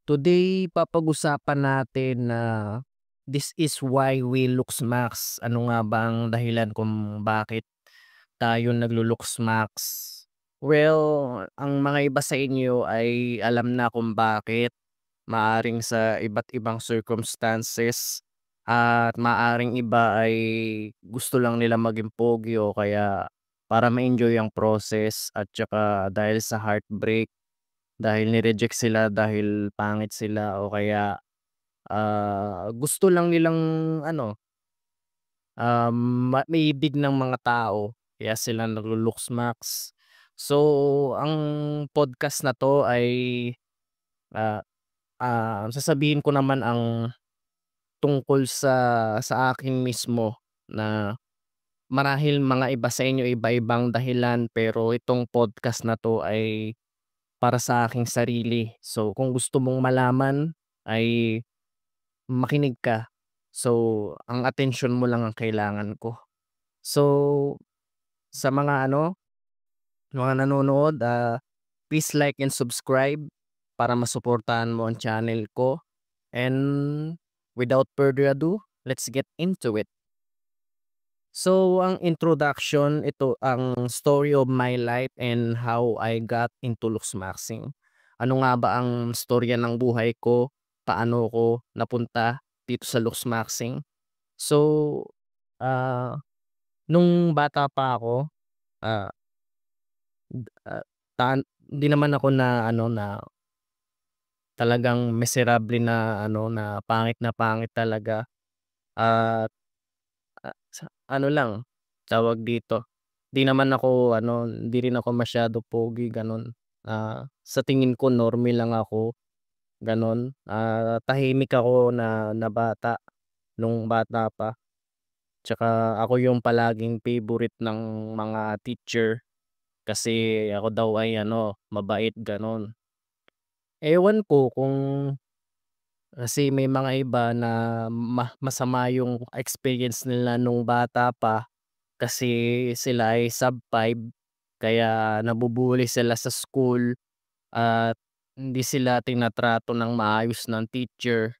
Today, papag-usapan natin na this is why we looksmax. Ano nga ba ang dahilan kung bakit tayo naglu-looksmax? Well, ang mga iba sa inyo ay alam na kung bakit. Maaring sa iba't ibang circumstances at maaring iba ay gusto lang nila maging pogi o kaya para ma-enjoy ang process at tsaka dahil sa heartbreak, dahil ni-reject sila dahil pangit sila o kaya, gusto lang nilang ano, maibig ng mga tao kaya sila naglu-looksmax. So, ang podcast na 'to ay, ah, sasabihin ko naman ang tungkol sa akin mismo na marahil mga iba sa inyo iba-ibang dahilan pero itong podcast na 'to ay para sa aking sarili. So, kung gusto mong malaman ay makinig ka. So, ang atensyon mo lang ang kailangan ko. So, sa mga ano, mga nanonood, please like and subscribe para masuportahan mo ang channel ko. And without further ado, let's get into it. So, ang introduction, ito ang story of my life and how I got into Luxmaxing. Ano nga ba ang storya ng buhay ko? Paano ko napunta dito sa Luxmaxing? So, ah, nung bata pa ako, ah, d ah, hindi naman ako na ano, na talagang miserable na ano, na pangit talaga at, sa ano lang, tawag dito, 'di naman ako ano, hindi rin ako masyado pogi gano'n. Sa tingin ko normal lang ako, gano'n. Tahimik ako na na bata nung bata pa. Tsaka ako yung palaging favorite ng mga teacher kasi ako daw ay ano, mabait gano'n. Ewan ko kung kasi may mga iba na masama yung experience nila nung bata pa kasi sila ay sub-5 kaya nabu sila sa school at hindi sila tinatrato ng maayos ng teacher.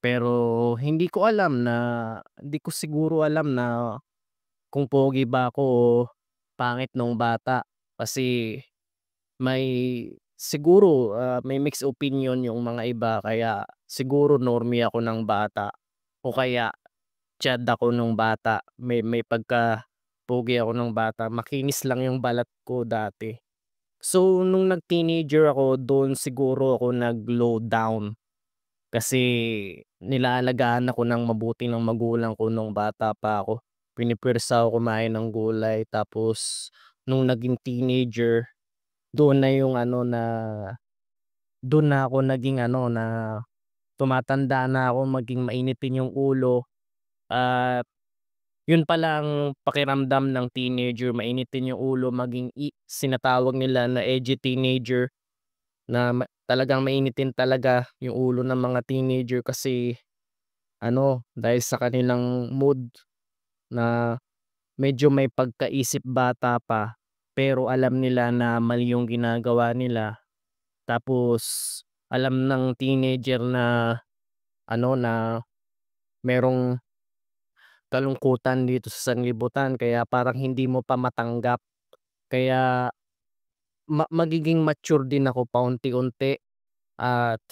Pero hindi ko siguro alam na kung pogi ba ako o pangit nung bata kasi may siguro, may mixed opinion yung mga iba kaya siguro normie ako ng bata o kaya tiyadd ako nung bata. May pagka-pogi ako nung bata, makinis lang yung balat ko dati. So, nung nag-teenager ako dun siguro ako nag-low down kasi nilaalagaan ako ng mabuti ng magulang ko nung bata pa ako. Pinipuwersa ako kumain ng gulay tapos nung naging teenager, doon na yung ano na dun na ako naging ano na tumatanda na ako maging mainitin yung ulo at yun pala ang pakiramdam ng teenager, mainitin yung ulo maging tinatawag nila na edgy teenager na talagang mainitin talaga yung ulo ng mga teenager kasi ano, dahil sa kanilang mood na medyo may pagkaisip bata pa, pero alam nila na mali yung ginagawa nila. Tapos alam ng teenager na ano, na merong kalungkutan dito sa sanlibutan kaya parang hindi mo pa matanggap. Kaya magiging mature din ako paunti-unti at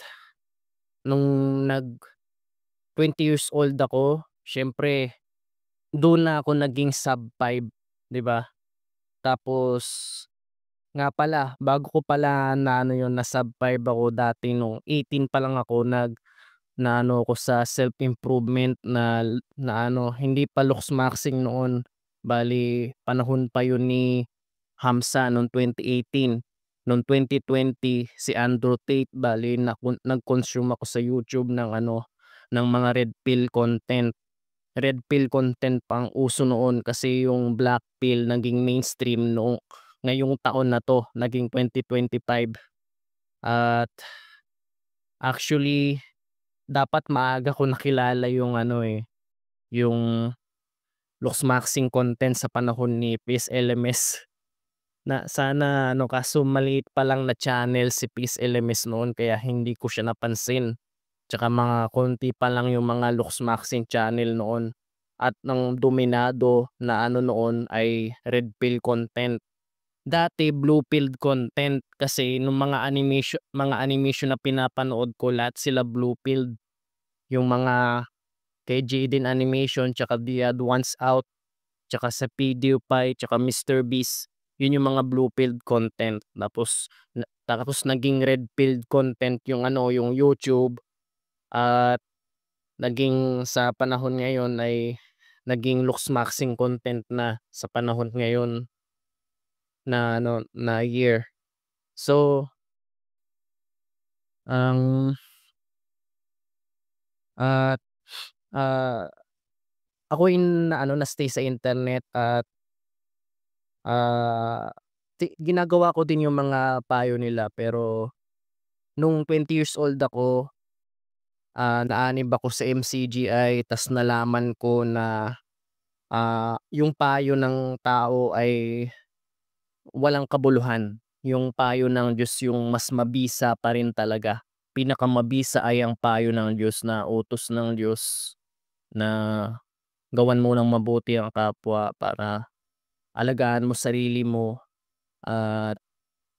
nung 20 years old ako, siyempre dun na ako naging sub-5, 'di ba? Tapos nga pala, bago ko pala naano yun, na sub-5 ako dati nung 18 pa lang ako naano ako sa self-improvement na ano, hindi pa looksmaxing noon. Bale panahon pa yun ni Hamsa noong 2018. Noong 2020 si Andrew Tate, bale nag-consume ako sa YouTube ng ano, ng mga red pill content. Red pill content pa ang uso noon kasi yung black pill naging mainstream ngayong taon na 'to, naging 2025. At actually dapat maaga ko nakilala yung ano, yung looksmaxing content sa panahon ni Peace LMS na sana ano kaso maliit pa lang na channel si Peace LMS noon kaya hindi ko siya napansin. Tsaka mga konti pa lang yung mga Luxmaxing channel noon at ang dominado na ano noon ay red pill content. Dati blue pill content kasi nung mga animation na pinapanood ko lahat sila blue pilled. Yung mga kay Jaden Animation tsaka The Odd Ones Out, tsaka sa PewDiePie, tsaka MrBeast, yun yung mga blue pilled content. Tapos naging red pilled content yung ano, yung YouTube at naging sa panahon ngayon ay naging Luxmaxing content na sa panahon ngayon na ano, na year. So, ang, at, ah, ako yung na ano, na-stay sa internet at, ah, ginagawa ko din yung mga payo nila pero nung 20 years old ako, naanib ako sa MCGI ta's nalaman ko na, yung payo ng tao ay walang kabuluhan. Yung payo ng Diyos yung mas mabisa pa rin talaga. Pinakamabisa ay ang payo ng Diyos na utos ng Diyos na gawan mo ng mabuti ang kapwa para alagaan mo sarili mo at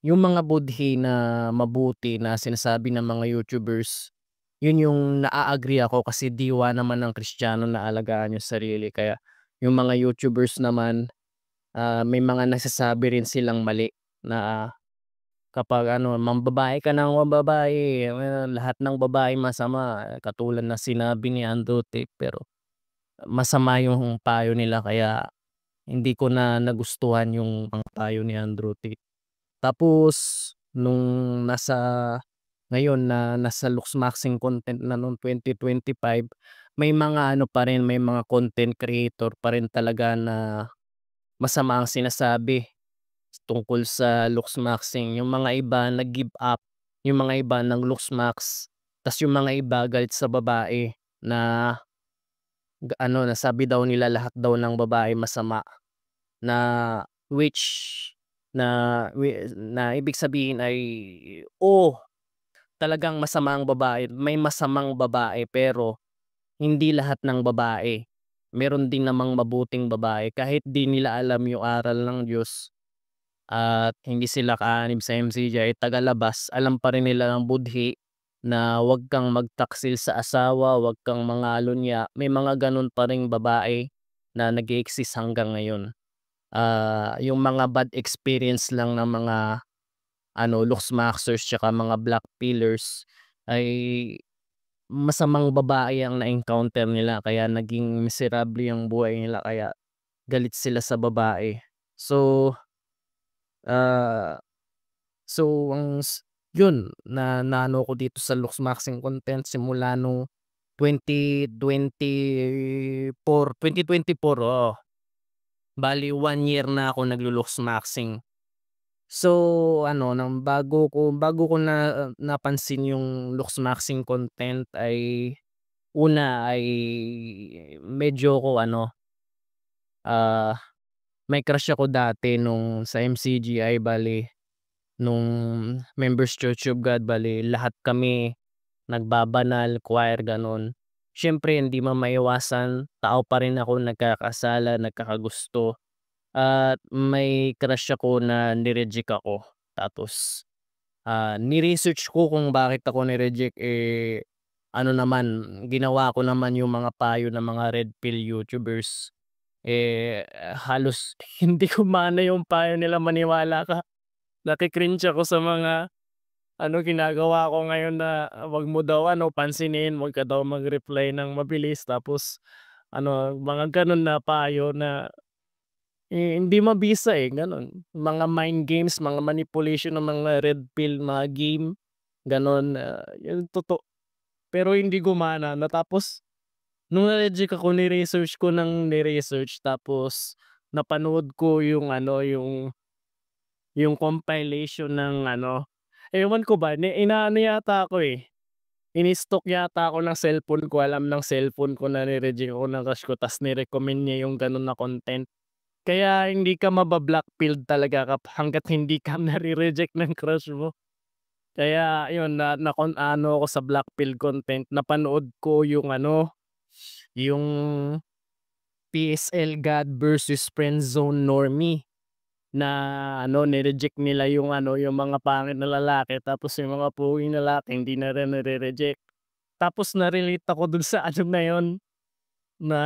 yung mga budhi na mabuti na sinasabi ng mga YouTubers, yun yung naa-agree ako kasi diwa naman ng Kristiyano na alagaan yung sarili kaya yung mga YouTubers naman, may mga nasasabi rin silang mali na kapag ano, mambabae ka ng mambabae, lahat ng babae masama katulad ng sinabi ni Andrew Tate pero masama yung payo nila kaya hindi ko na nagustuhan yung mga payo ni Andrew Tate. Tapos nung ngayon na nasa Luxmaxing content na nung 2025, may mga ano pa rin, may mga content creator pa rin talaga na masama ang sinasabi tungkol sa Luxmaxing. Yung mga iba nag-give up, yung mga iba ng Luxmax, tas yung mga iba galit sa babae na ano, na sabi daw nila lahat daw ng babae masama na which na ibig sabihin ay, talagang masama ang babae. May masamang babae pero hindi lahat ng babae. Meron din namang mabuting babae kahit di nila alam yung aral ng Diyos at hindi sila kaanib sa MCJ, tagalabas alam pa rin nila ang budhi na wag kang magtaksil sa asawa, wag kang mangalunya. May mga gano'n pa ring babae na nag-e-exist hanggang ngayon. Yung mga bad experience lang ng mga ano, Luxmaxers tsaka mga black pillers ay masamang babae ang na-encounter nila kaya naging miserable ang buhay nila kaya galit sila sa babae. So, ah, so ang yun na naano ko dito sa Luxmaxing content simula nung 2024, oo. Bale 1 year na ako naglu-Luxmaxing. So ano bago ko napansin yung Luxmaxing content ay una ay medyo ko ano, ah, may crush ako dati nung sa MCGI bale nung Members Church of God bale lahat kami nagbabanal, choir gano'n. Siyempre hindi man maiwasan tao pa rin ako nagkakasala, nagkakagusto at may crush ako na ni-reject ako tapos ni-research ko kung bakit ako ni-reject, ano naman, ginawa ko naman yung mga payo ng mga red pill YouTubers, halos hindi ko gumana yung payo nila maniwala ka. Naki-cringe ako sa mga ano, ginagawa ko ngayon na wag mo daw ano, pansinin, wag ka daw mag-reply ng mabilis tapos ano, mga gano'n na payo na, hindi mabisa, gano'n. Mga mind games, mga manipulation ng mga red pill, mga game, gano'n, yung pero hindi gumana na tapos nung na-reject ako ni-research ko ng ni-research tapos napanood ko yung ano, yung compilation ng ano, ewan ko ba inaano yata ako, ini-stalk yata ako ng cellphone ko, alam ng cellphone ko na ni-reject ako ng crush ko ta's ni-recommend niya yung gano'n na content. Kaya hindi ka maba-blackpilled talaga hangga't hindi ka nare-reject ng crush mo. Kaya yun ano ako sa blackpill content, napanood ko yung ano, yung PSL God versus Friendzone Normie na ano ni-reject nila yung ano, yung mga pangit na lalaki tapos yung mga poging lalaki hindi na rin nare-reject. Tapos na-relate ako dun sa ano na yun, na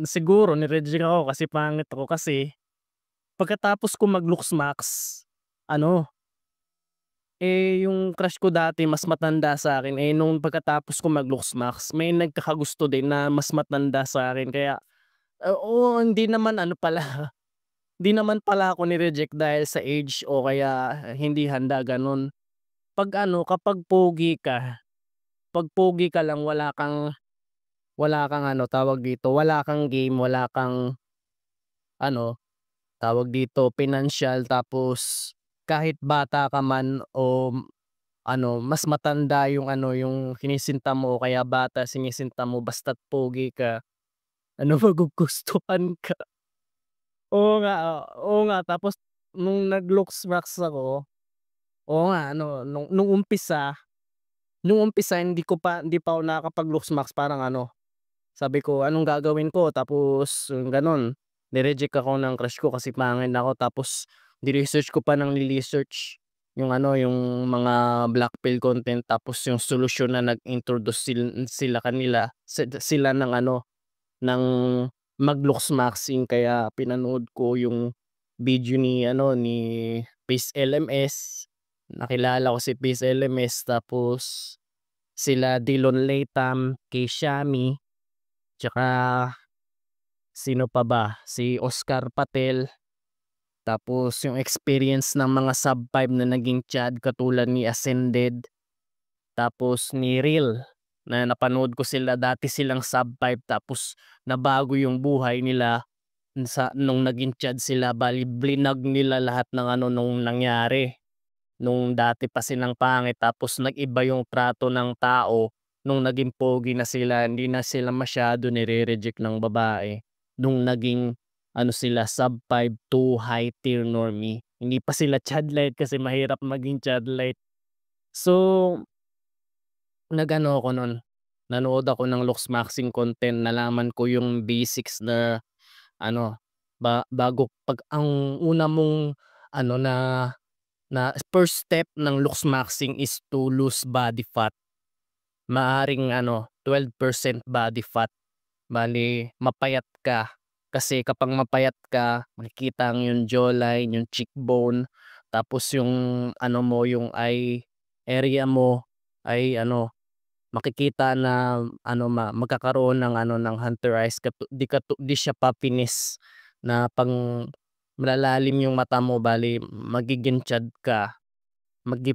siguro ni-reject ako kasi pangit ako kasi pagkatapos ko mag-looks max, ano, yung crush ko dati mas matanda sa'kin, nung pagkatapos ko mag-looks max may nagkakagusto din na mas matanda sa'kin kaya oo, hindi naman ano pala, hindi naman pala ako ni-reject dahil sa age o kaya hindi handa gano'n. 'Pag ano, kapag pogi ka, 'pag pogi ka lang wala kang ano, tawag dito, wala kang game, wala kang ano, tawag dito, pinansiyal tapos kahit bata ka man o ano, mas matanda yung ano, yung sinisinta mo o kaya bata sinisinta mo basta't pogi ka, ano, magugustuhan ka. Oo nga, oo nga tapos nung nag-looks wax ako, oo nga ano, nung umpisa hindi pa ako nakakapag-looks wax parang ano, sabi ko, "Anong gagawin ko?" Tapos gano'n, ni-reject ako ng crush ko kasi pangit ako tapos ni-research ko pa ng ni-research yung ano, yung mga black pill content tapos yung solusyon na nag-introduce sila kanila sila ng ano, ng mag-looks maxing kaya pinanood ko yung video ni ano, ni Peace LMS. Nakilala ko si Peace LMS tapos sila Dillon Latham, Kay Shami, tsaka sino pa ba, si Oscar Patel. Tapos yung experience ng mga sub-5 na naging Chad katulad ni Ascended, tapos ni Real na napanood ko sila dati silang sub-5 tapos nabago yung buhay nila nung naging Chad sila bale blinag nila lahat ng ano nung nangyari. Nung dati pa silang pangit tapos nag-iba yung trato ng tao nung naging pogi na sila, hindi na sila masyado nire-reject ng babae. Nung naging ano sila sub-5 to high tier normie. Hindi pa sila chadlite kasi mahirap maging chadlite. So, nag-ano ako nun, nanood ako ng looks maxing content, nalaman ko yung basics na ano, bago 'pag ang una mong ano na first step ng looks maxing is to lose body fat. Maaaring ano 12% body fat, bale mapayat ka. Kasi kapag mapayat ka makikita ang yung jawline, yung cheekbone, tapos yung ano mo, yung eye area mo ay ano makikita na ano magkakaroon ng ano ng hunter eyes di siya papines na malalalim yung mata mo bale magiging tiyan ka.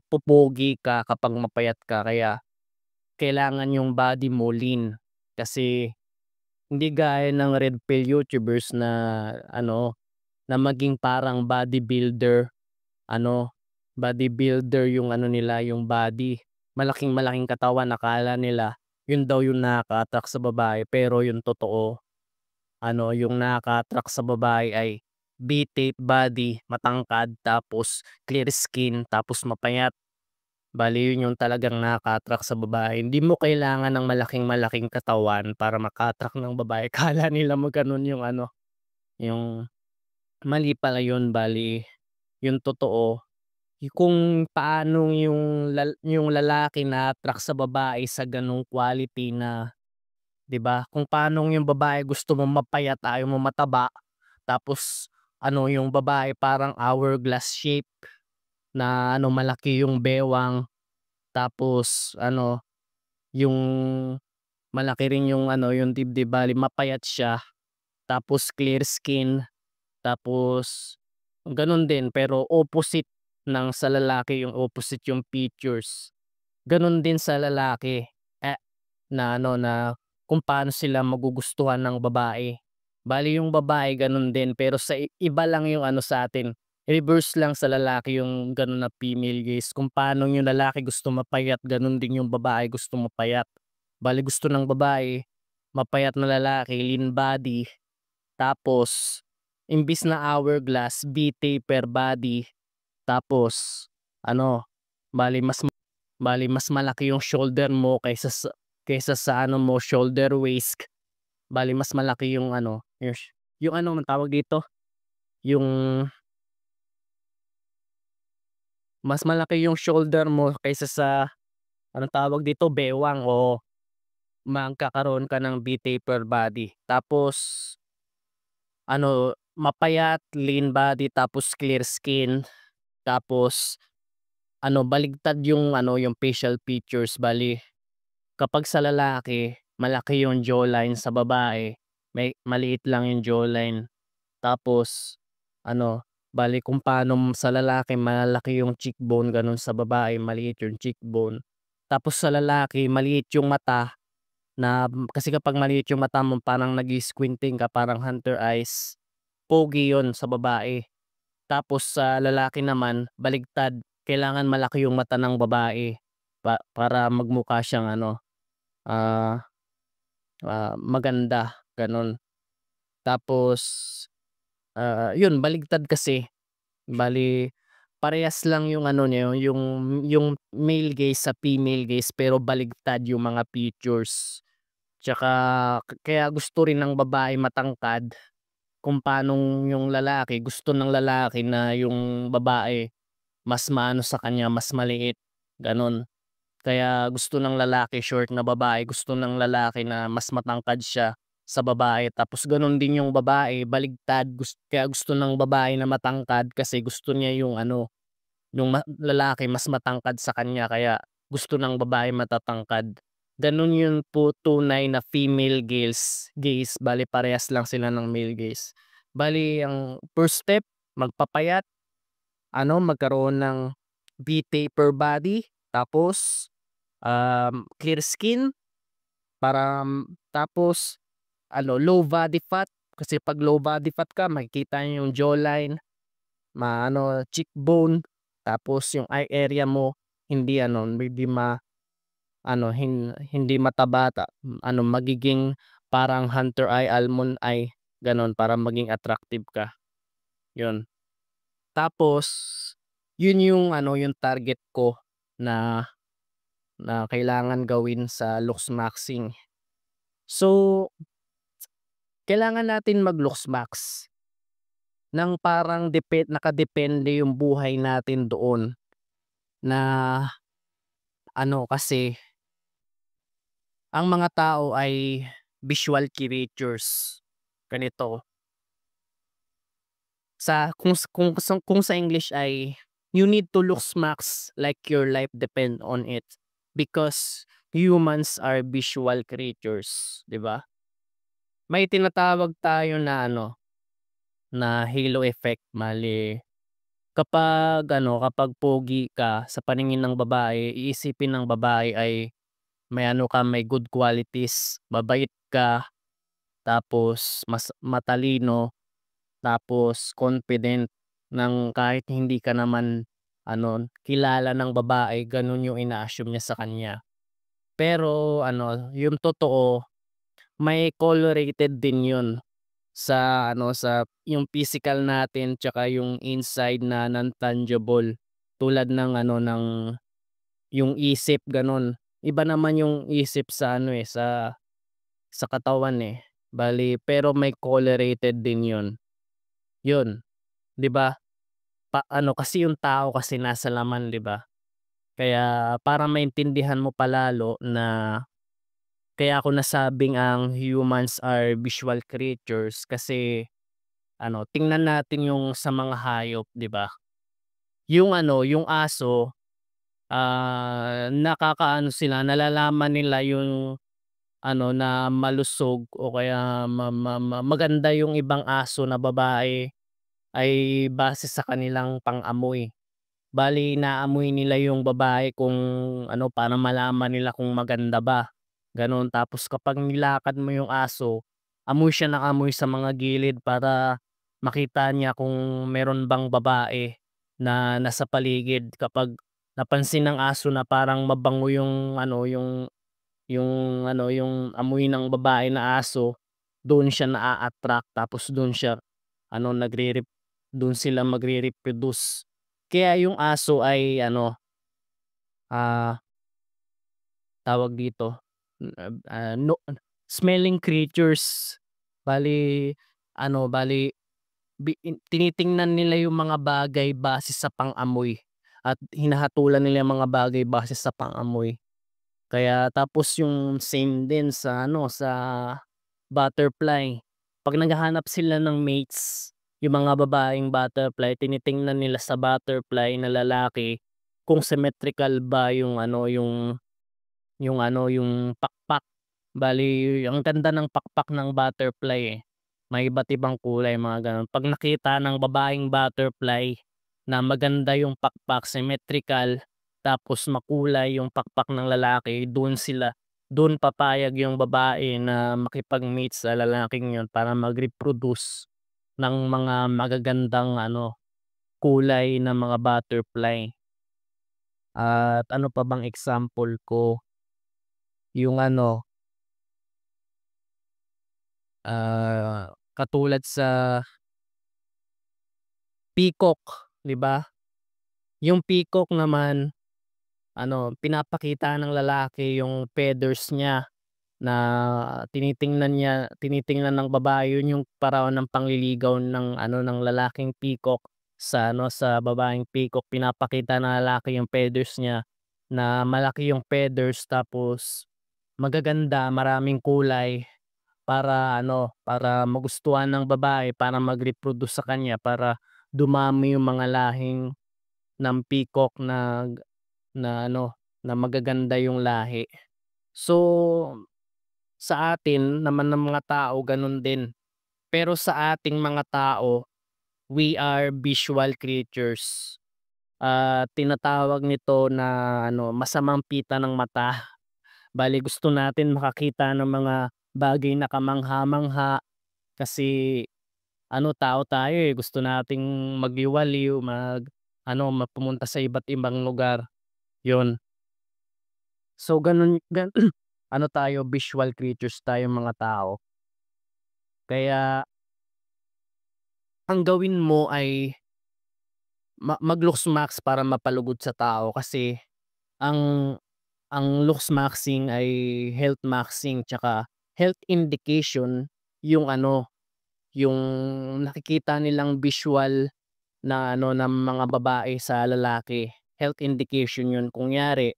Popogi ka kapag mapayat ka kaya kailangan yung body mo lean. Kasi hindi gaya ng red pill YouTubers na ano, na maging parang bodybuilder, ano, bodybuilder yung ano nila, yung body. Malaking-malaking katawan akala nila yun daw yung nakaka-attract sa babae pero yung totoo ano, yung nakaka-attract sa babae ay B-tape body, matangkad, tapos clear skin, tapos mapayat. Bale yun yung talagang nakaka-attract sa babae. Hindi mo kailangan ng malaking-malaking katawan para maka-attract ng babae. Akala nila gano'n yung ano, yung mali pala yun. Bale yung totoo, kung paano yung lalaki na-attract sa babae sa gano'ng quality na 'di ba, kung paanong yung babae gusto mong mapayat, ayaw mo mataba. Tapos ano, yung babae parang hourglass shape na ano, malaki yung bewang. Tapos ano, yung malaki rin yung ano, yung dibdib, bale mapayat siya, tapos clear skin, tapos gano'n din pero opposite ng sa lalaki, yung opposite yung features. Gano'n din sa lalaki, na ano, na kung paano sila magugustuhan ng babae. Bale yung babae gano'n din pero sa iba lang yung ano sa'tin, reverse lang sa lalaki yung gano'n na female gaze. Kung paano yung lalaki gusto mapayat gano'n din yung babae gusto mapayat. Bale gusto ng babae, mapayat na lalaki, lean body, tapos imbis na hourglass, B-taper body, tapos ano, bale mas malaki yung shoulder mo kaysa sa ano mo, shoulder waist. Bale mas malaki yung ano, yung ano anong tawag dito, yung mas malaki yung shoulder mo kaysa sa anong tawag dito, bewang o magkakaroon ka ng B-taper body. Tapos ano, mapayat, lean body, tapos clear skin, tapos ano, baligtad yung ano, yung facial features. Bale kapag sa lalaki malaki yung jawline, sa babae maliit lang yung jawline. Tapos ano, bale kung paano sa lalaki malalaki yung cheekbone, gano'n sa babae maliit yung cheekbone. Tapos sa lalaki maliit yung mata kasi kapag maliit yung mata mo parang nag-i-squinting ka, parang hunter eyes, pogi yun sa babae. Tapos sa lalaki naman baligtad, kailangan malaki yung mata ng babae para magmukha siyang ano, ah, maganda, gano'n. Tapos yun baligtad kasi. Bale parehas lang yung ano niyo, yung male gaze sa female gaze, pero baligtad yung mga features. Tsaka kaya gusto rin ng babae matangkad, kung paanong yung lalaki gusto ng lalaki na yung babae mas maano sa kanya, mas maliit, gano'n. Kaya gusto ng lalaki short na babae, gusto ng lalaki na mas matangkad siya sa babae. Tapos gano'n din yung babae, baligtad, kaya gusto ng babae na matangkad kasi gusto niya yung ano, yung lalaki mas matangkad sa kanya, kaya gusto ng babae matatangkad. Gano'n yun po tunay na female gaze, bale parehas lang sila ng male gaze. Bale ang first step, magpapayat, ano, magkaroon ng B-taper body, tapos clear skin para tapos ano, low body fat, kasi 'pag low body fat ka makikita niyo yung jawline, maano cheekbone, tapos yung eye area mo hindi ano, ano, hindi mataba, ano, magiging parang hunter eye, almond eye, gano'n, para maging attractive ka, yun. Tapos yun yung ano, yung target ko na na kailangan gawin sa looks maxing. So, kailangan natin mag-looks max ng parang nakadepende yung buhay natin doon na ano, kasi ang mga tao ay visual creatures. Ganito, kung sa English ay you need to looks max like your life depend on it, because humans are visual creatures, 'di ba? May tinatawag tayo na ano, na halo effect. Bale kapag pogi ka sa paningin ng babae, iisipin ng babae ay may ano ka, may good qualities, mabait ka, tapos mas matalino, tapos confident, ng kahit hindi ka naman ano, kilala ng babae, gano'n yung ina-assume niya sa kanya. Pero ano, yung totoo, may correlated din yun sa ano, sa yung physical natin tsaka yung inside na non-tangible, tulad ng ano, ng yung isip, gano'n. Iba naman yung isip sa ano, eh, sa katawan, eh. Bale pero may correlated din yun. Yun, 'di ba? Ano kasi yung tao kasi nasa laman, 'di ba? Kaya para maintindihan mo pa lalo na kaya ko nasabing ang humans are visual creatures, kasi ano, tingnan natin yung sa mga hayop, 'di ba? Yung ano, yung aso, nakakaano sila, nalalaman nila yung ano, na malusog o kaya maganda yung ibang aso na babae ay base sa kanilang pang-amoy. Bale inaamoy nila yung babae kung ano, para malaman nila kung maganda ba, gano'n. Tapos kapag nilakad mo yung aso, amoy siya ng amoy sa mga gilid para makita niya kung meron bang babae na nasa paligid. Kapag napansin ng aso na parang mabango yung ano, yung ano, yung amoy ng babae na aso, doon siya naa-attract, tapos doon siya ano dun sila magre-reproduce. Kaya yung aso ay ano, ah, tawag dito, no smelling creatures. Bale bale tinitingnan nila yung mga bagay base sa pang-amoy at hinahatulan nila yung mga bagay base sa pang-amoy. Kaya tapos yung same din sa sa butterfly. 'Pag naghahanap sila ng mates, yung mga babaeng butterfly tinitingnan nila sa butterfly na lalaki kung symmetrical ba yung pakpak. Bale ang ganda ng pakpak ng butterfly, may iba't ibang kulay mga gano'n. 'Pag nakita ng babaeng butterfly na maganda yung pakpak, symmetrical, tapos makulay yung pakpak ng lalaki, dun papayag yung babae na makipag-mate sa lalaking yun para mag-reproduce ng mga magagandang kulay na mga butterfly. At ano pa bang example ko, yung katulad sa peacock, 'di ba? Yung peacock naman pinapakita ng lalaki yung feathers niya na tinitingnan ng babae, yun yung paraon ng panliligaw ng lalaking peacock sa babaeng peacock. Pinapakita ng lalaki yung feathers niya na malaki yung feathers tapos magaganda, maraming kulay. Para magustuhan ng babae, para mag-reproduce sa kanya, para dumami yung mga lahing ng peacock na magaganda yung lahi. So, sa atin naman ng mga tao gano'n din. Pero sa ating mga tao, we are visual creatures. Tinatawag nito na masamang pita ng mata. Bale gusto natin makakita ng mga bagay na kamangha-mangha kasi tao tayo, gusto nating magliwaliw, pumunta sa iba't ibang lugar, 'yun. So tayo, visual creatures tayong mga tao. Kaya ang gawin mo ay mag-looksmax para mapalugod sa tao kasi ang looksmaxing ay health maxing, tsaka health indication yung yung nakikita nilang visual na ng mga babae sa lalaki. Health indication yun. Kunyari,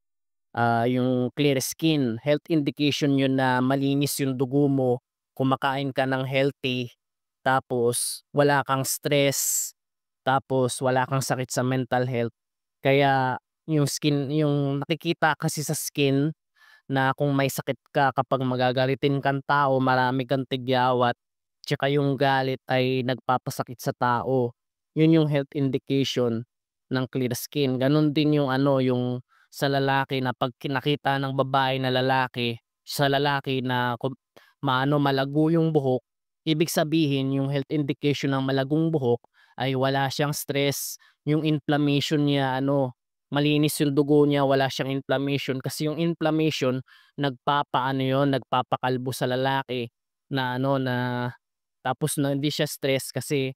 yung clear skin, health indication yun na malinis yung dugo mo, kumakain ka ng healthy, tapos wala kang stress, tapos wala kang sakit sa mental health. Kaya yung nakikita kasi sa skin na kung may sakit ka kapag magagalitin kang tao, marami kang tigyawat, tsaka yung galit ay nagpapasakit sa tao. Yun yung health indication ng clear skin. Ganon din yung yung sa lalaki na 'pag nakita ng babae na lalaki, sa lalaki na malago yung buhok, ibig sabihin yung health indication ng malagong buhok ay wala siyang stress, yung inflammation niya malinis yung dugo niya, wala siyang inflammation. Kasi yung inflammation nagpapakalbo sa lalaki na na tapos na hindi siya stress kasi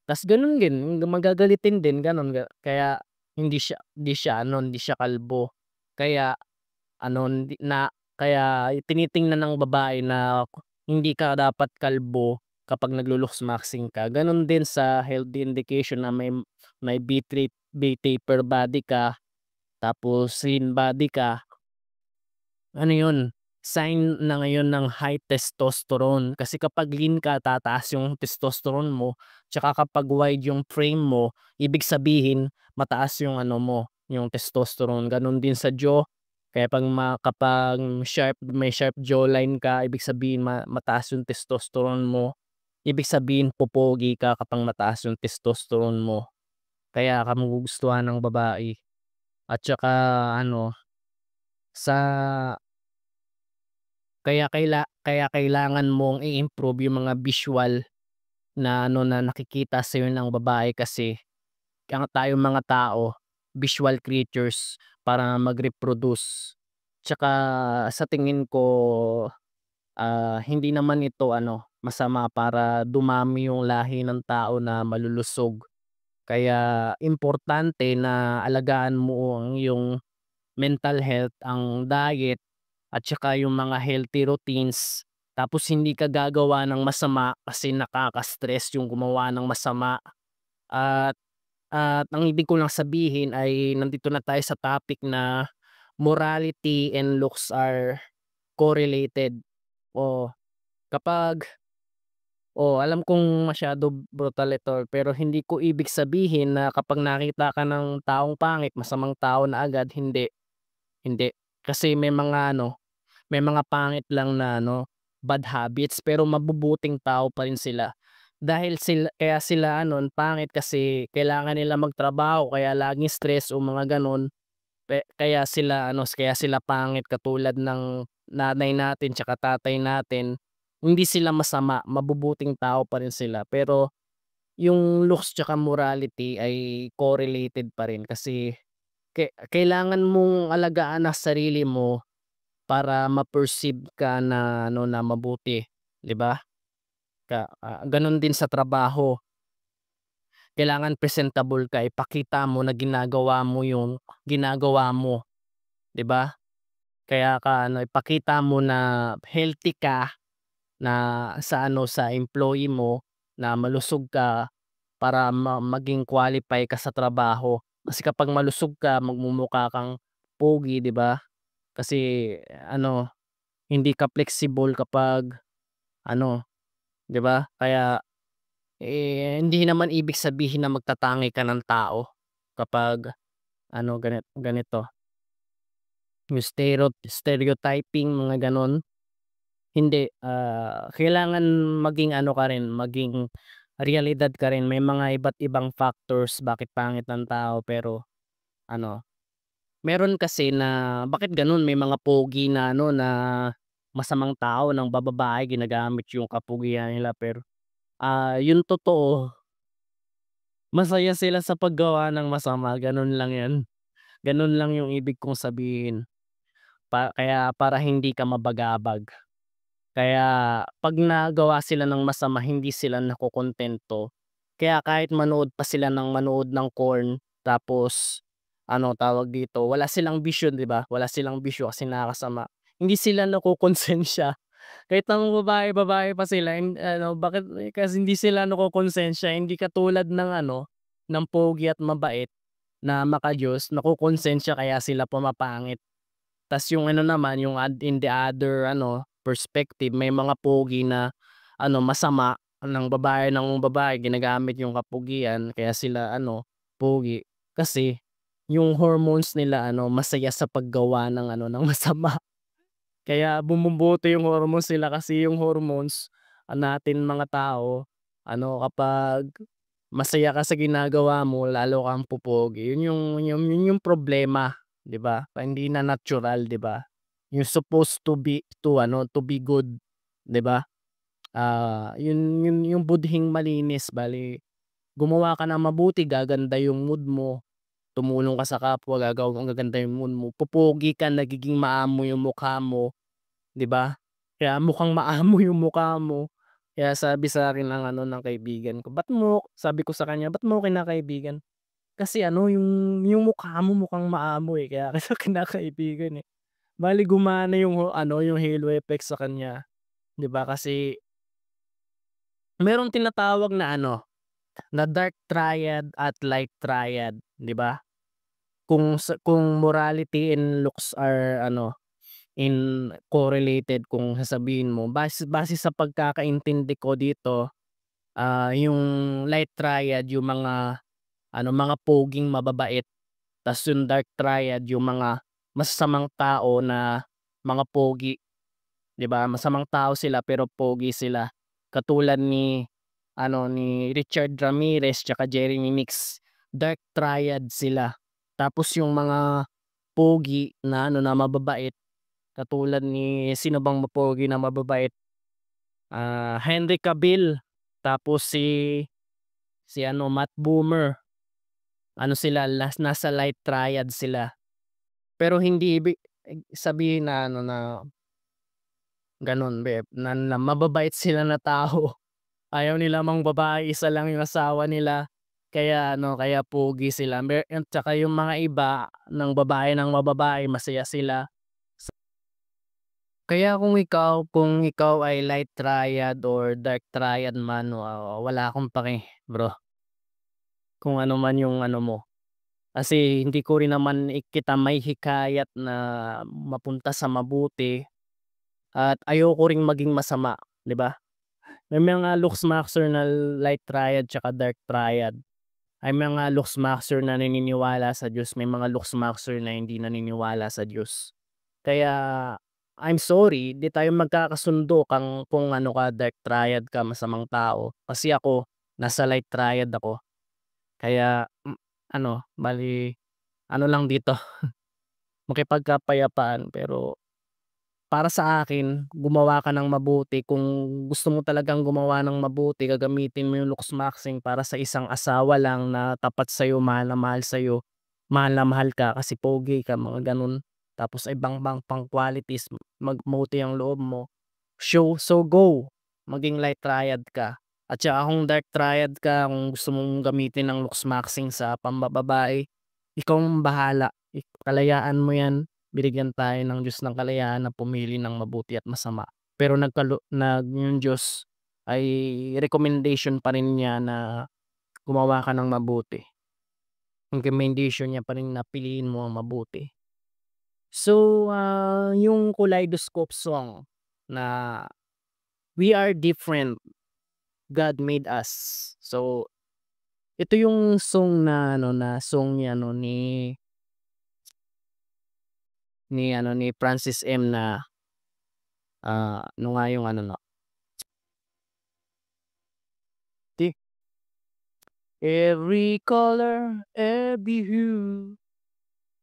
gano'n din magagalitin din gano'n kaya hindi siya kalbo. Kaya hindi na kaya tinitingnan ng babae na hindi ka dapat kalbo kapag naglo-looksmaxing ka. Gano'n din sa healthy indication na may B taper body ka, tapos lean body ka. Ano yun, sign na ngayon ng high testosterone. Kasi kapag lean ka, tataas yung testosterone mo, tsaka kapag wide yung frame mo, ibig sabihin mataas yung yung testosterone. Gano'n din sa jaw, kaya kapag may sharp jawline ka, ibig sabihin mataas yung testosterone mo. Ibig sabihin popogi ka kapag mataas yung testosterone mo, kaya ka magugustuhan ng babae. At tsaka sa kaya kailangan mong i-improve yung mga visual na na nakikita sa'yo ng babae kasi tayong mga tao, visual creatures para mag-reproduce. Tsaka sa tingin ko, hindi naman ito masama para dumami yung lahi ng tao na malulusog. Kaya importante na alagaan mo ang iyong mental health, ang diet at saka yung mga healthy routines. Tapos hindi ka gagawa ng masama kasi nakaka-stress yung gumawa ng masama. At ang ibig ko lang sabihin ay nandito na tayo sa topic na morality and looks are correlated. O kapag alam kong masyado brutal ito, pero hindi ko ibig sabihin na kapag nakita ka ng taong pangit, masamang tao na agad, hindi, hindi. Kasi may mga pangit lang na bad habits pero mabubuting tao pa rin sila. Dahil kaya sila pangit kasi kailangan nila magtrabaho kaya laging stress o mga gano'n. Kaya sila pangit katulad ng nanay natin tsaka tatay natin. Hindi sila masama, mabubuting tao pa rin sila. Pero yung looks tsaka morality ay correlated pa rin kasi kailangan mong alagaan ang sarili mo para ma-perceive ka na na mabuti, 'di ba? Gano'n din sa trabaho. Kailangan presentable ka, ipakita mo na ginagawa mo yung ginagawa mo, 'di ba? Kaya ipakita mo na healthy ka, na sa employee mo na malusog ka para maging qualify ka sa trabaho. Kasi kapag malusog ka magmumukha kang pogi, 'di ba? Kasi hindi ka flexible kapag 'di ba? Kaya, hindi naman ibig sabihin na magtatangi ka ng tao kapag ganito, yung stereotyping mga gano'n. Hindi, kailangan maging ka rin, maging realidad ka rin. May mga iba't ibang factors bakit pangit ang tao pero ano, meron kasi na bakit gano'n may mga pogi na na masamang tao ng bababae ginagamit yung kapugian nila pero, yung totoo masaya sila sa paggawa ng masama, gano'n lang 'yan. Gano'n lang yung ibig kong sabihin. Kaya para hindi ka mabagabag. Kaya 'pag nagawa sila ng masama hindi sila nakokontento. Kaya kahit manood pa sila ng manood ng corn tapos tawag dito, wala silang bisyo 'di ba? Wala silang bisyo kasi nakakasama. Hindi sila nakokonsensya. Kahit naman babae-babae pa sila bakit kasi hindi sila nakokonsensya. Hindi katulad ng ng pogi at mabait na maka-Diyos nakokonsensya kaya sila pumapangit. Tas yung naman yung in the other perspective may mga pogi na masama ng babae ginagamit yung kapugian kaya sila pogi. Kasi yung hormones nila masaya sa paggawa ng ng masama. Kaya bumuboto yung hormones nila kasi yung hormones natin mga tao kapag masaya ka sa ginagawa mo lalo kang popogi. Yun yung problema, 'di ba? Hindi na natural, 'di ba? You're supposed to be good, 'di ba? Yun yung budhing malinis bale gumawa ka ng mabuti gaganda yung mood mo, tumulong ka sa kapwa gaganda yung mood mo, popogi ka nagiging maamo yung mukha mo, 'di ba? Kaya mukhang maamo yung mukha mo. Kaya sabi sa'kin ng ng kaibigan ko, sabi ko sa kanya, "Ba't mo ako kinakaibigan?" Kasi yung mukha mo mukhang maamo, kaya kita kinakaibigan, eh. Bale gumana yung yung halo effect sa kanya, 'di ba? Kasi merong tinatawag na na dark triad at light triad, 'di ba? Kung morality and looks are in correlated kung sasabihin mo, base base sa pagkakaintindi ko dito, yung light triad yung mga mga poging mababait, tas yung dark triad yung mga masasamang tao na mga pogi. 'Di ba, masamang tao sila pero pogi sila. Katulad ni ni Richard Ramirez tsaka Jeremy Mix, dark triad sila. Tapos yung mga pogi na na mababait, katulad ni sino bang pogi na mababait, Henry Cavill, tapos si Matt Bomer, sila nasa light triad sila. Pero hindi ibig sabihin na gano'n na mababait sila na tao. Ayaw nila mangbabae, isa lang yung asawa nila, kaya ano, kaya pogi sila. At saka yung mga iba ng babae ng mababae masaya sila. Kaya kung ikaw ay light triad or dark triad man, wala akong pake bro, kung ano man yung ano mo. Kasi hindi ko rin naman kita maihikayat na mapunta sa mabuti at ayoko ring maging masama, 'di ba? May mga Luxmaxer na light triad tsaka dark triad. May mga Luxmaxer na naniniwala sa Diyos, may mga Luxmaxer na hindi naniniwala sa Diyos. Kaya I'm sorry, 'di tayo magkakasundo kung ano ka, dark triad ka, masamang tao. Kasi ako nasa light triad ako. Kaya, ano, bale ano lang dito, makipagkapayapaan. Pero para sa akin, gumawa ka ng mabuti. Kung gusto mo talagang gumawa ng mabuti, gagamitin mo yung looksmaxing para sa isang asawa lang na tapat sa'yo, mahal na mahal sa'yo, mahal na mahal ka kasi pogi ka, mga gano'n. Tapos ibang pang qualities, magbuti ang loob mo. So go, maging light triad ka. At saka kung dark triad ka, kung gusto mong gamitin ang looksmaxing sa pambababae, ikaw ang bahala. Kalayaan mo 'yan. Binigyan tayo ng Diyos ng kalayaan na pumili ng mabuti at masama. Pero yung Diyos ay recommendation pa rin niya na gumawa ka ng mabuti. Recommendation niya pa rin na piliin mo ang mabuti. So, yung Kaleidoscope song na "We Are Different, God Made Us." So, ito yung song na ano, na song ni ano, ni Francis M. na, ano nga yung ano 'no, ti "Every color, every hue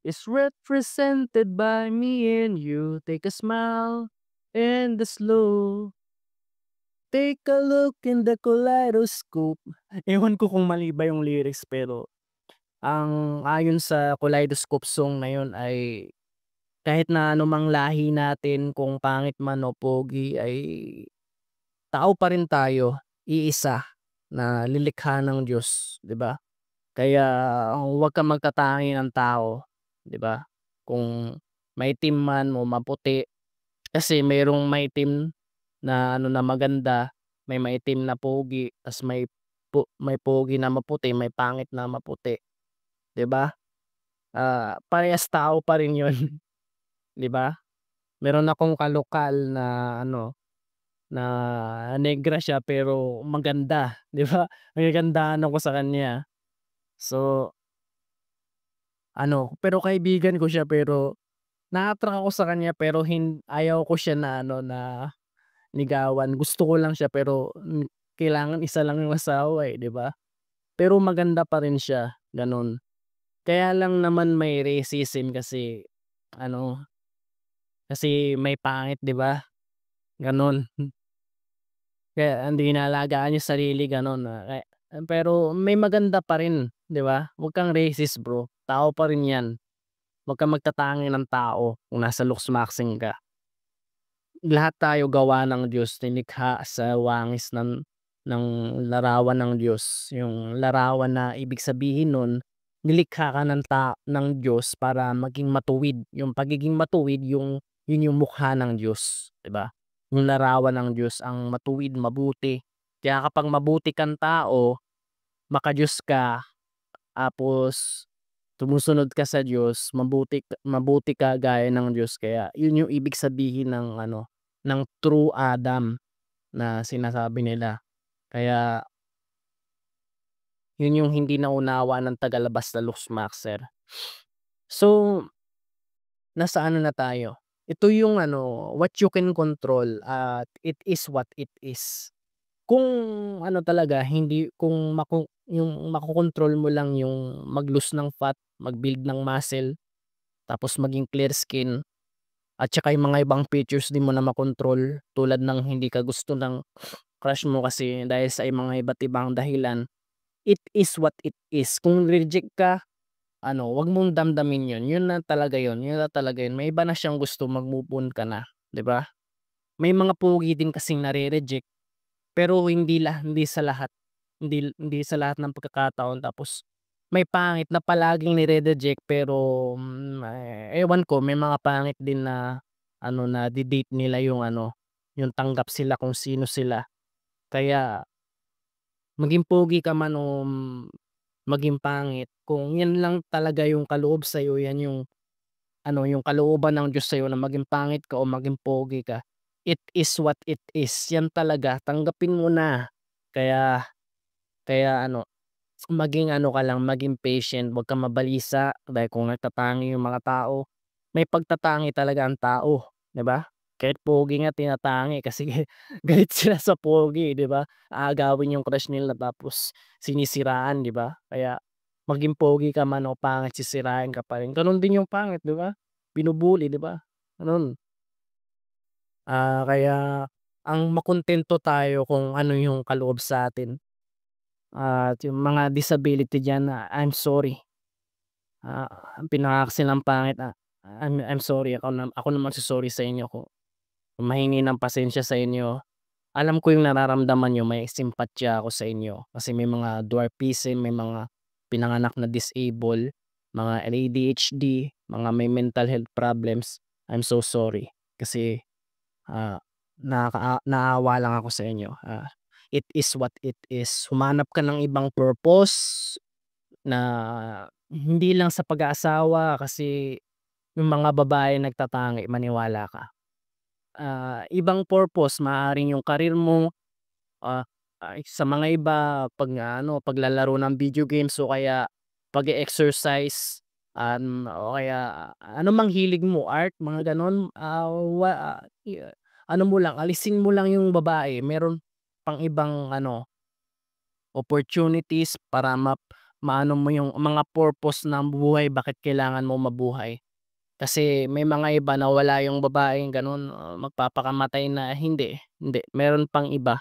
is represented by me and you. Take a smile and a slow, take a look in the kaleidoscope." Ewan ko kung mali ba yung lyrics, pero ang ayon sa Kaleidoscope song na yun ay kahit na anumang lahi natin, kung pangit man o pogi, ay tao pa rin tayo, iisa na lilikha ng Diyos, 'di ba? Kaya huwag kang magtatangi ng tao, 'di ba? Kung maitim man o maputi, kasi mayroong maitim na ano na maganda, may maitim na pogi, tas may pogi na maputi, may pangit na maputi, 'di ba? Parehas tao pa rin 'yun, 'di ba? Meron akong kalokal na ano, na negra siya pero maganda, 'di ba? Ang kagandahan ako sa kanya. So, ano, pero kaibigan ko siya, pero na-attract ako sa kanya, pero ayaw ko siya na ano, na ligawan. Gusto ko lang siya, pero kailangan isa lang yung asawa, eh, 'di ba? Pero maganda pa rin siya, gano'n. Kaya lang naman may racism kasi ano, kasi may pangit, 'di ba? Gano'n. Kaya hindi inaalagaan yung sarili, gano'n, pero may maganda pa rin, 'di ba? Huwag kang racist bro, tao pa rin 'yan. Huwag kang magtatangi ng tao kung nasa looksmaxing ka. Lahat tayo gawa ng Diyos, nilikha sa wangis ng larawan ng Diyos. Yung larawan na ibig sabihin nun, nilikha ka ng Diyos para maging matuwid. Yung pagiging matuwid, yun yung mukha ng Diyos, 'di ba? Yung larawan ng Diyos ang matuwid, mabuti. Kaya kapag mabuti kang tao, maka-Diyos ka, tapos sumusunod ka sa Diyos, mabuti ka gaya ng Diyos, kaya yun yung ibig sabihin ng ano, ng true Adam na sinasabi nila. Kaya yun yung hindi naunawa ng tagalabas na Luxmaxer. So, nasa ano na tayo, ito yung ano, what you can control at it is what it is. Kung ano talaga, hindi kung yung makokontrol mo lang yung mag-lose ng fat, mag-build ng muscle, tapos maging clear skin, at saka yung mga ibang features di mo na makontrol, tulad ng hindi ka gusto ng crush mo kasi dahil sa mga iba't ibang dahilan, it is what it is. Kung reject ka, ano, wag mong damdamin yun, yun na talaga yun, yun na talaga yun. May iba na siyang gusto, mag-move on ka na, 'di ba? may mga pogi din kasing nare-reject, pero hindi sa lahat, hindi sa lahat ng pagkakataon. Tapos may pangit na palaging nire-reject pero, ewan ko, may mga pangit din na ano, nade-date nila yung ano, yung tanggap sila kung sino sila. Kaya maging pogi ka man o maging pangit, kung yan lang talaga yung kaloob sa'yo, yan yung ano, yung kalooban ng Diyos sa'yo na maging pangit ka o maging pogi ka, it is what it is. Yan talaga, tanggapin mo na. Kaya kaya ano, maging ano ka lang, maging patient, 'wag kang mabalisa dahil kung nagtatangi yung mga tao, may pagtatangi talaga ang tao, 'di ba? Kahit pogi nga tinatangi kasi galit sila sa pogi, 'di ba? Aagawin yung crush nila tapos sinisiraan, 'di ba? Kaya maging pogi ka man o pangit, sisirain ka pa rin. Gano'n din yung pangit, 'di ba? Binu-bully, 'di ba? Gano'n. Kaya ang makuntento tayo kung ano yung kaloob sa'tin at yung mga disability diyan, I'm sorry. Pinaka kasi ng pangit, I'm sorry, ako na magso-sorry sa inyo, kung mahingi ng pasensya sa inyo. Alam ko yung nararamdaman niyo, may simpatya ako sa inyo kasi may mga dwarfism, may mga pinanganak na disable, mga ADHD, mga may mental health problems. I'm so sorry kasi, ah, naawa lang ako sa inyo. It is what it is. Humanap ka ng ibang purpose na hindi lang sa pag-aasawa kasi yung mga babae nagtatangi, maniwala ka. Ibang purpose, maaaring yung career mo, sa mga iba 'pag ano, paglalaro ng video games o kaya pag-e-exercise, o kaya ano mang hilig mo, art, mga gano'n. Ano mo lang, alisin mo lang yung babae, meron pang ibang ano, opportunities para maano mo yung mga purpose ng buhay, bakit kailangan mo mabuhay. Kasi may mga iba na wala yung babaeng gano'n, magpapakamatay na, hindi, meron pang iba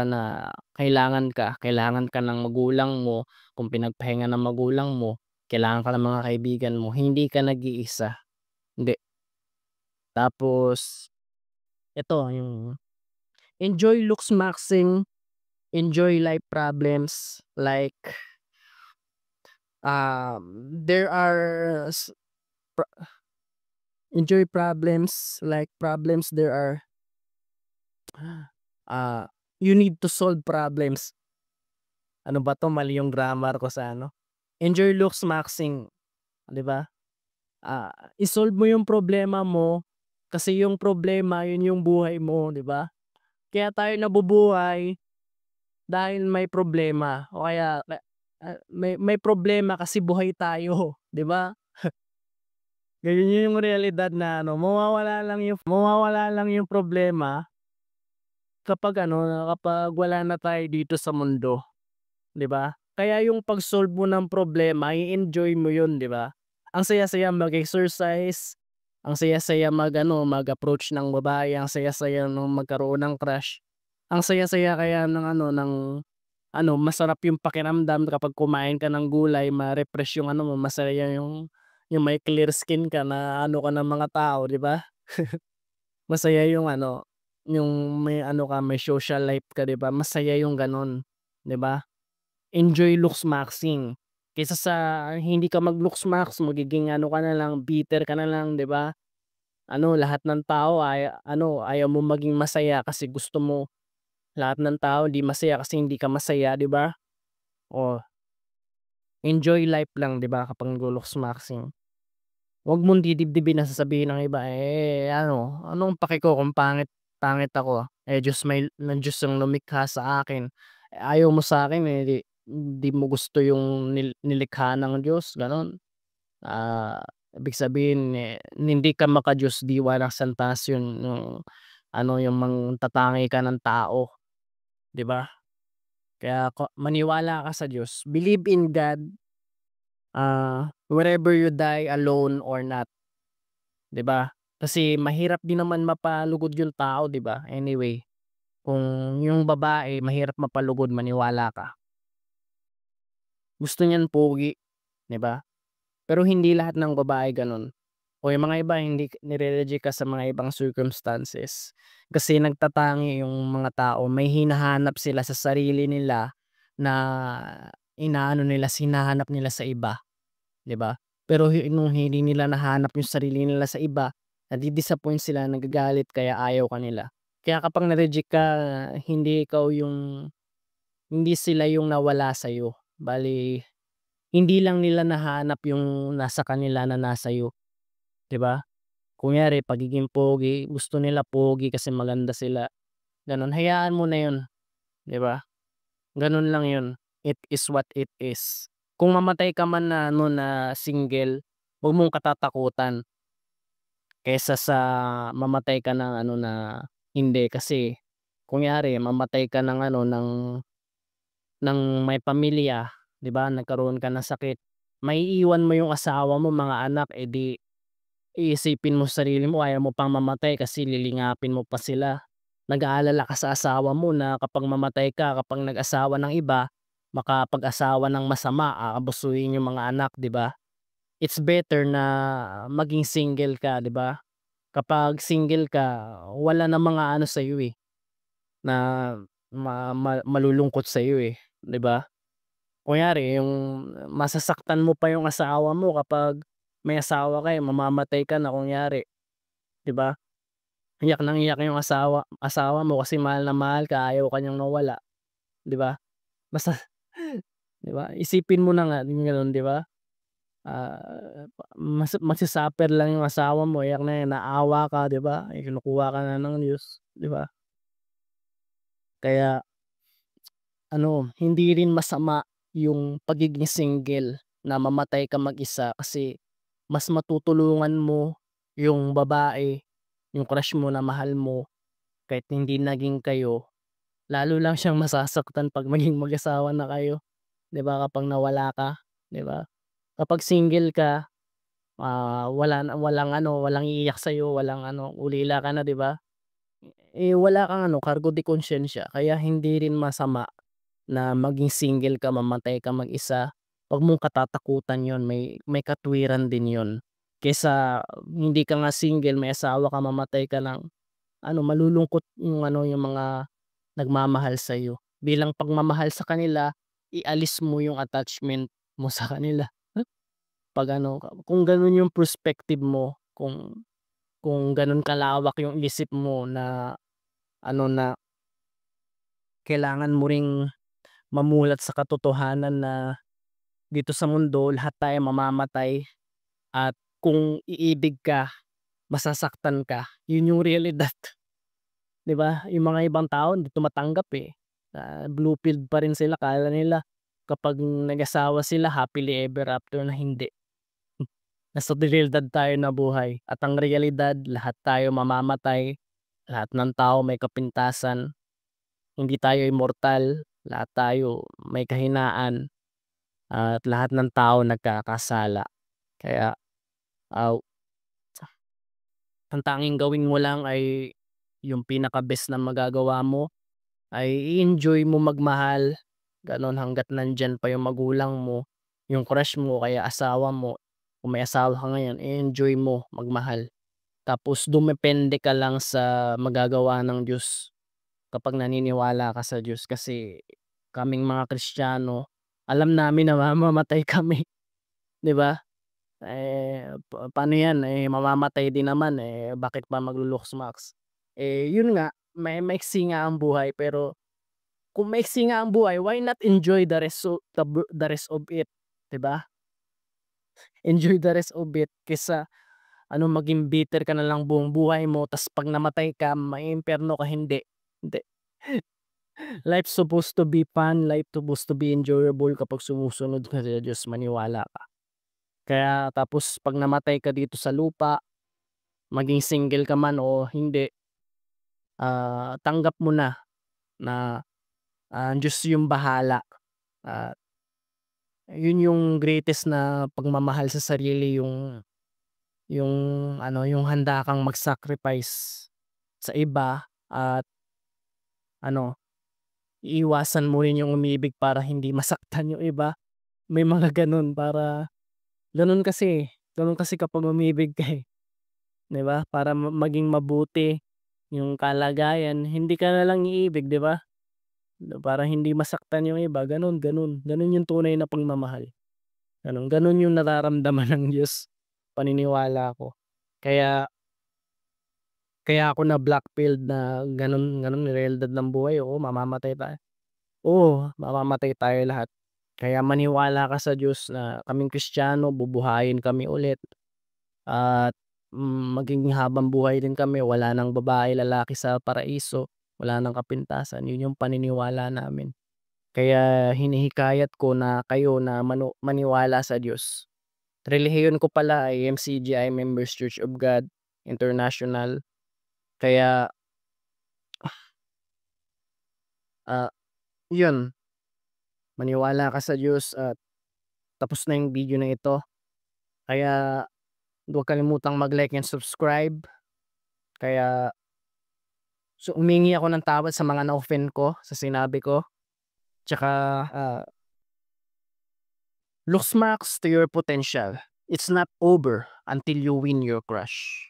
na kailangan ka ng magulang mo, kung pinagpahinga ng magulang mo, kailangan ka ng mga kaibigan mo, hindi ka nag-iisa, hindi. Tapos eto yung enjoy looks maxing, enjoy life problems, like, there are pro enjoy problems, like problems there are, ah, you need to solve problems. Ano ba 'to, mali yung grammar ko sa ano, enjoy looks maxing, 'di ba? I-solve mo yung problema mo, kasi yung problema yun yung buhay mo, 'di ba? Kaya tayo nabubuhay dahil may problema o kaya may problema kasi buhay tayo, 'di ba? Ganyan yung realidad na ano, mawawala lang yung problema kapag ano, kapag wala na tayo dito sa mundo, 'di ba? Kaya yung pag-solve mo ng problema, i-enjoy mo yun, 'di ba? Ang saya-saya mag-exercise, ang saya-saya mag-ano, mag-approach ng babae, ang saya-saya nung magkaroon ng crush. Ang saya-saya kaya ng ano, masarap yung pakiramdam kapag kumain ka ng gulay, ma-refresh yung ano mo, masaya yung may clear skin ka na ano ka ng mga tao, 'di ba? Masaya yung ano, yung may ano ka, may social life ka, 'di ba? Masaya yung gano'n, 'di ba? Enjoy looks maxing, kaysa sa hindi ka mag-looks max, magiging ano ka na lang, bitter ka na lang, 'di ba? Ano, lahat ng tao ayaw mo maging masaya kasi gusto mo lahat ng tao 'di masaya kasi hindi ka masaya, 'di ba? Oh, enjoy life lang, 'di ba, kapag naglo-looks maxing. Huwag mong didibdibin na sasabihin ng iba, ano, anong pake ko kung pangit pangit ako, Diyos ng Diyos ang lumikha sa akin. Ayaw mo sa'kin, 'di mo gusto yung nilikha ng Diyos, gano'n. Ibig sabihin, hindi ka maka-Diyos, diwa ng santas yun, yung ano, yung mangtatangi ka ng tao, 'di ba? Kaya maniwala ka sa Diyos, believe in God, wherever you die alone or not, 'di ba? Kasi mahirap din naman mapalugod yung tao, 'di ba? Anyway, kung yung babae mahirap mapalugod, maniwala ka. Gusto niyan pogi, 'di ba? Pero hindi lahat ng babae gano'n. o yung mga iba hindi nire-reject ka sa mga ibang circumstances. Kasi nagtatangi yung mga tao, may hinahanap sila sa sarili nila na inaano nila, hinahanap nila sa iba, 'di ba? Pero nung hindi nila nahanap yung sarili nila sa iba, nadi-disappoint sila, nagagalit kaya ayaw ka nila. Kaya kapag na-reject ka, hindi ikaw yung hindi sila yung nawala sa'yo, bale hindi lang nila nahanap yung nasa kanila na nasa'yo, 'di ba? Kunyari pagiging pogi, gusto nila pogi kasi maganda sila, gano'n. Hayaan mo na 'yun, 'di ba? Gano'n lang 'yun. It is what it is. Kung mamatay ka man na ano, na single, 'wag mong katatakutan kaysa sa mamatay ka ng ano, na hindi. Kasi kunyari mamatay ka ng ano, ng may pamilya, 'di ba, nagkaroon ka ng sakit, maiiwan mo yung asawa mo, mga anak, eh, di iisipin mo sa sarili mo ayaw mo pang mamatay kasi lilingapin mo pa sila. Nag-aalala ka sa asawa mo na kapag mamatay ka, kapag nag-asawa ng iba, makapag-asawa ng masama, aabusuhin yung mga anak, 'di ba? It's better na maging single ka, 'di ba? Kapag single ka, wala na mga ano sa'yo, eh, na malulungkot sa'yo, eh, 'di ba? Kunyari yung masasaktan mo pa yung asawa mo kapag may asawa ka, eh, mamamatay ka na kunyari, 'di ba? Iyak ng iyak yung asawa asawa mo kasi mahal na mahal ka, ayaw ka niyang mawala, 'di ba? Basta 'di ba, isipin mo na nga yung gano'n, 'di ba? Magsa-suffer lang yung asawa mo, iyak na naawa ka, 'di ba? Eh, kinukuha ka na ng Diyos, 'di ba? Kaya ano, hindi rin masama yung pagiging single na mamatay ka mag-isa kasi mas matutulungan mo yung babae, yung crush mo na mahal mo kahit hindi naging kayo, lalo lang siyang masasaktan 'pag maging mag-asawa na kayo, 'di ba, kapag nawala ka, 'di ba? Kapag single ka, wala na walang ano, walang iiyak sa'yo, walang ano, ulila ka na, 'di ba? Eh, wala kang ano, cargo de konsyensya kaya hindi rin masama na maging single ka, mamatay ka mag-isa, 'wag mong katatakutan yon, may katwiran din yon. Kaysa hindi ka nga single, may asawa ka, mamatay ka lang, ano, malulungkot yung ano, yung mga nagmamahal sa'yo. Bilang pagmamahal sa kanila, ialis mo yung attachment mo sa kanila. 'Pag ano, kung gano'n yung perspective mo, kung gano'n kalawak yung isip mo na ano, na kailangan mo ring mamulat sa katotohanan na dito sa mundo lahat tayo mamamatay at kung iibig ka, masasaktan ka, yun yung realidad, 'di ba? Yung mga ibang tao hindi tumatanggap, eh, blue pilled pa rin sila, akala nila kapag nag-asawa sila happily ever after na hindi. Nasa realidad tayo nabuhay at ang realidad lahat tayo mamamatay, lahat ng tao may kapintasan, hindi tayo immortal, lahat tayo may kahinaan at lahat ng tao nagkakasala. Kaya, ah, ang tanging gawin mo lang ay yung pinaka-best na magagawa mo ay i-enjoy mo magmahal, gano'n, hangga't nandiyan pa yung magulang mo, yung crush mo o kaya asawa mo. Kung may asawa ka ngayon, i-enjoy mo magmahal. Tapos dumepende ka lang sa magagawa ng Diyos kapag naniniwala ka sa Diyos. Kasi kaming mga Kristiyano, alam namin na mamamatay kami, 'di ba? Eh, paano 'yan, eh, mamamatay din naman, eh, bakit pa maglu-lukso-max? Eh, yun nga, maiksi nga ang buhay pero kung maiksi nga ang buhay, why not enjoy the rest of it, 'di ba? Enjoy the rest of it kaysa ano, maging bitter ka na lang buong buhay mo ta's 'pag namatay ka maiimperno ka, hindi, hindi. Life's supposed to be fun, life supposed to be enjoyable kapag sumusunod ka sa Diyos, maniwala ka. Kaya tapos 'pag namatay ka dito sa lupa, maging single ka man o hindi, tanggap mo na na, ang Diyos yung bahala at yun yung greatest na pagmamahal sa sarili, yung ano, yung handa kang mag-sacrifice sa iba at ano, iiwasan mo rin yung umibig para hindi masaktan yung iba. May mga gano'n para gano'n kasi, Gano'n kasi kapag umibig ka, 'di ba? Para maging mabuti yung kalagayan, hindi ka nalang iibig, 'di ba? Para hindi masaktan yung iba, gano'n, gano'n. Gano'n yung tunay na pagmamahal, gano'n. Gano'n yung nararamdaman ng Diyos, paniniwala ko. Kaya kaya ako na-black-pilled na gano'n gano'n realidad ng buhay, oo, mamamatay tayo. Oo, mamamatay tayo lahat. Kaya maniwala ka sa Diyos na kaming Kristiyano bubuhayin kami ulit at, magiging habang-buhay din kami, wala ng babae, lalaki sa paraiso, wala ng kapintasan, yun yung paniniwala namin. Kaya hinihikayat ko na kayo na maniwala sa Diyos. Relihiyon ko pala ay MCGI, Members Church of God International. Kaya, ah, yun, maniwala ka sa Diyos at tapos na yung video na ito. Kaya huwag kalimutang mag-like and subscribe. Kaya humingi ako ng tawad sa mga na-offend ko sa sinabi ko. Tsaka, ah, looks marks to your potential. It's not over until you win your crush.